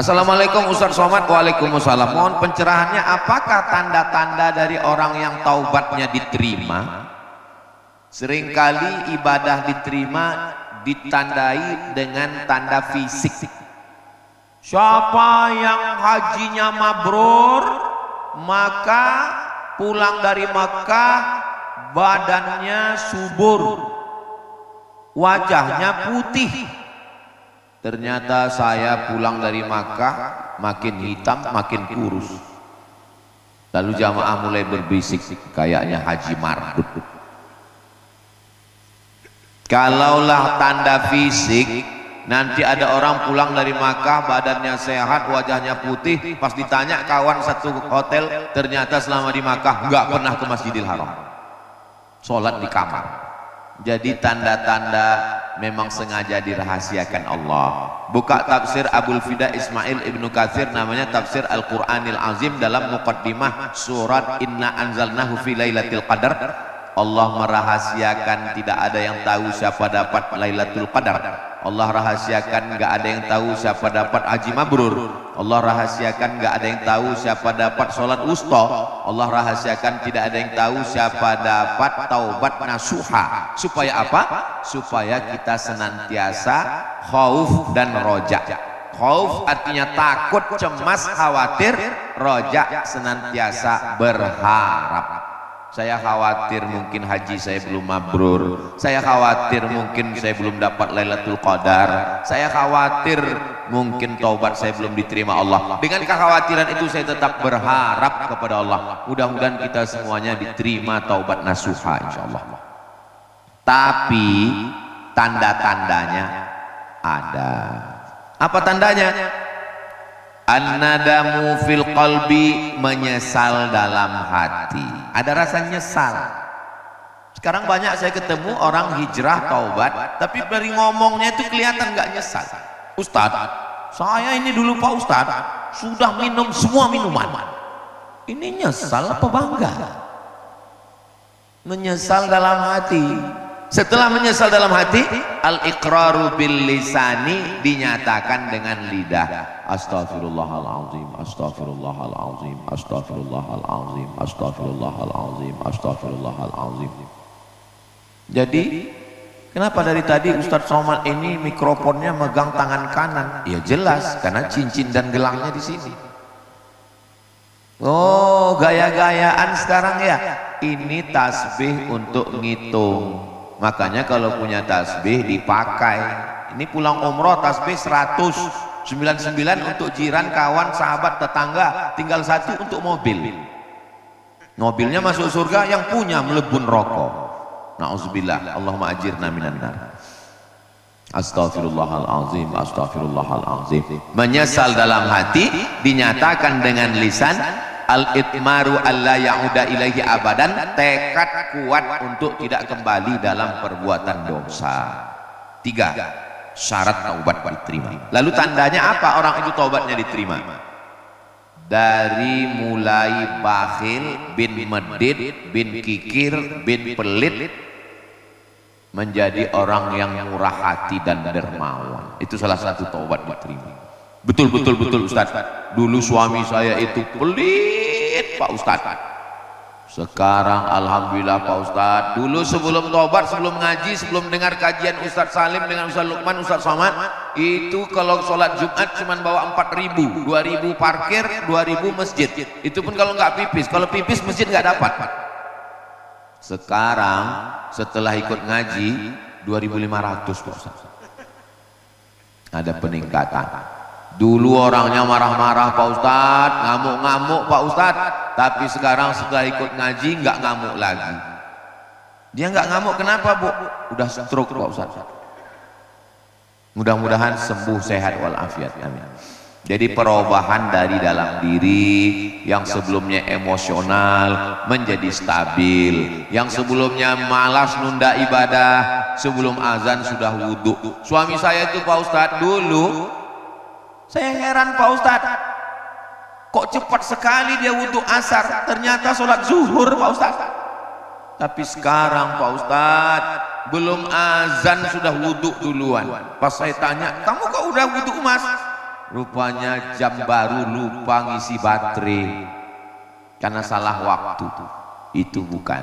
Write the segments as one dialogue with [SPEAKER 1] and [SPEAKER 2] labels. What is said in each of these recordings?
[SPEAKER 1] Assalamualaikum Ustaz Somad. Waalaikumsalam. Mohon pencerahannya, apakah tanda-tanda dari orang yang taubatnya diterima? Seringkali ibadah diterima ditandai dengan tanda fisik. Siapa yang hajinya mabrur, maka pulang dari Makkah badannya subur, wajahnya putih. Ternyata saya pulang dari Makkah makin hitam, makin kurus. Lalu jamaah mulai berbisik, kayaknya haji mardut. Kalaulah tanda fisik, nanti ada orang pulang dari Makkah badannya sehat, wajahnya putih, pas ditanya kawan satu hotel, ternyata selama di Makkah nggak pernah ke Masjidil Haram, sholat di kamar. Jadi tanda-tanda memang sengaja dirahasiakan Allah. Buka tafsir Abul Fida Ismail Ibnu Katsir, namanya tafsir Al-Qur'anil Azim, dalam muqaddimah surat Inna Anzalnahu fi Lailatul Qadar. Allah merahasiakan tidak ada yang tahu siapa dapat Lailatul Qadar. Allah rahasiakan nggak ada yang tahu siapa dapat haji mabrur. Allah rahasiakan nggak ada yang tahu siapa dapat sholat wusta. Allah rahasiakan tidak ada yang tahu siapa dapat taubat nasuha. Supaya apa? Supaya kita senantiasa khauf dan roja. Khauf artinya takut, cemas, khawatir. Roja senantiasa berharap. Saya khawatir mungkin haji saya belum mabrur, saya khawatir mungkin saya belum dapat Lailatul Qadar, saya khawatir mungkin taubat saya belum diterima Allah. Dengan kekhawatiran itu saya tetap berharap kepada Allah. Mudah-mudahan kita semuanya diterima taubat nasuha insyaallah. Tapi tanda-tandanya ada. Apa tandanya? An-nadamu fil qalbi, menyesal dalam hati. Ada rasa nyesal. Sekarang banyak saya ketemu orang hijrah taubat, tapi dari ngomongnya itu kelihatan nggak nyesal. Ustaz, saya ini dulu Pak Ustaz sudah minum semua minuman. Ini nyesal apa bangga? Menyesal dalam hati. Setelah menyesal dalam hati, al-iqraru bil lisani, dinyatakan dengan lidah. Astaghfirullahalazim, astaghfirullahalazim, astaghfirullahalazim, astaghfirullahalazim, astaghfirullahalazim. Jadi, kenapa dari tadi Ustadz Somad ini mikrofonnya megang tangan kanan? Ya jelas, karena cincin dan gelangnya di sini. Oh, gaya-gayaan sekarang ya. Ini tasbih untuk ngitung. Makanya kalau punya tasbih dipakai. Ini pulang umroh tasbih 199 untuk jiran, kawan, sahabat, tetangga. Tinggal satu untuk mobil. Mobilnya masuk surga, yang punya melebur rokok. Na'udzubillah. Allahumma ajirna minan nar. Astaghfirullahalazim, astaghfirullahalazim. Menyesal dalam hati, dinyatakan dengan lisan. Al-itmaru alla ya'uda ilaihi abadan, tekad kuat untuk tidak kembali dalam perbuatan dosa. 3 syarat taubat diterima. Lalu tandanya apa orang itu taubatnya diterima? Dari mulai bakhil, bin medit, bin kikir, bin pelit, menjadi orang yang murah hati dan dermawan. Itu salah satu taubat diterima. Betul Ustaz, dulu suami saya itu pelit Pak Ustaz. Sekarang alhamdulillah Pak Ustaz. Dulu sebelum taubat, sebelum ngaji, sebelum dengar kajian Ustaz Salim dengan Ustaz Lukman, Ustaz Somad, itu kalau sholat Jumat cuma bawa 4.000, 2.000 parkir, 2.000 masjid. Itu pun kalau nggak pipis. Kalau pipis masjid nggak dapat. Sekarang setelah ikut ngaji 2.500 Pak Ustaz. Ada peningkatan. Dulu orangnya marah-marah Pak Ustadz, ngamuk-ngamuk Pak Ustadz, tapi sekarang setelah ikut ngaji nggak ngamuk lagi. Dia nggak ngamuk, kenapa Bu? Udah stroke Pak Ustadz. Mudah-mudahan sembuh, sehat walafiat, amin. Jadi perubahan dari dalam diri, yang sebelumnya emosional menjadi stabil, yang sebelumnya malas nunda ibadah, sebelum azan sudah wudhu. Suami saya itu Pak Ustadz dulu, saya heran Pak Ustadz, kok cepat sekali dia wudhu asar, ternyata sholat zuhur Pak Ustadz. Tapi sekarang Pak Ustadz, belum azan sudah wudhu duluan. Pas saya tanya, kamu kok udah wudhu Mas? rupanya jam baru lupa ngisi baterai karena salah waktu. Itu bukan.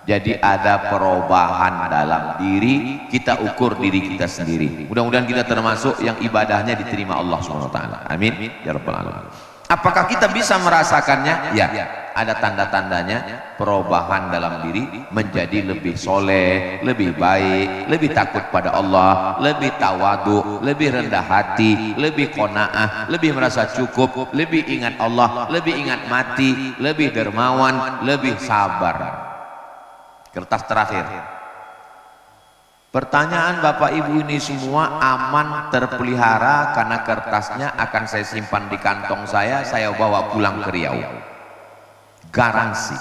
[SPEAKER 1] Jadi ada perubahan dalam diri, kita ukur diri kita sendiri. Mudah-mudahan kita termasuk yang ibadahnya diterima Allah SWT. Amin ya rabbal alamin. Apakah kita bisa merasakannya? Ya, ada tanda-tandanya. Perubahan dalam diri menjadi lebih soleh, lebih baik, lebih takut pada Allah, lebih tawadu, lebih rendah hati, lebih qanaah, lebih merasa cukup, lebih ingat Allah, lebih ingat mati, lebih dermawan, lebih sabar. Kertas terakhir. Pertanyaan Bapak Ibu ini semua aman terpelihara karena kertasnya akan saya simpan di kantong saya bawa pulang ke Riau. Garansi.